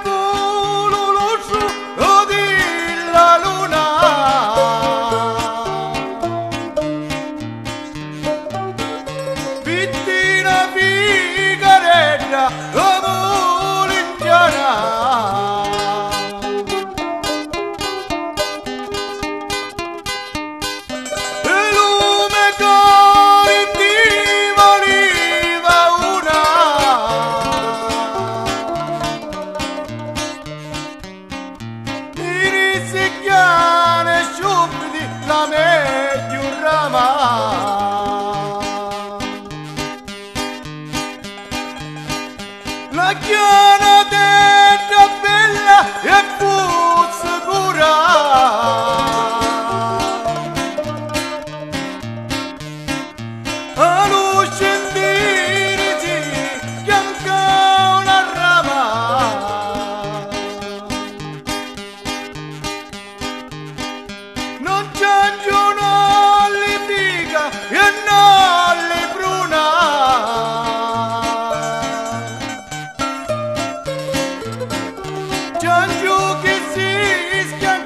con lo sciugo della luna. Vittina figaretta, amore indiana. La meglio rama la chiana terra bella e fu sicura a lo scendere si bianca una rama. Non c'è e non le bruna Giangiù che si schianta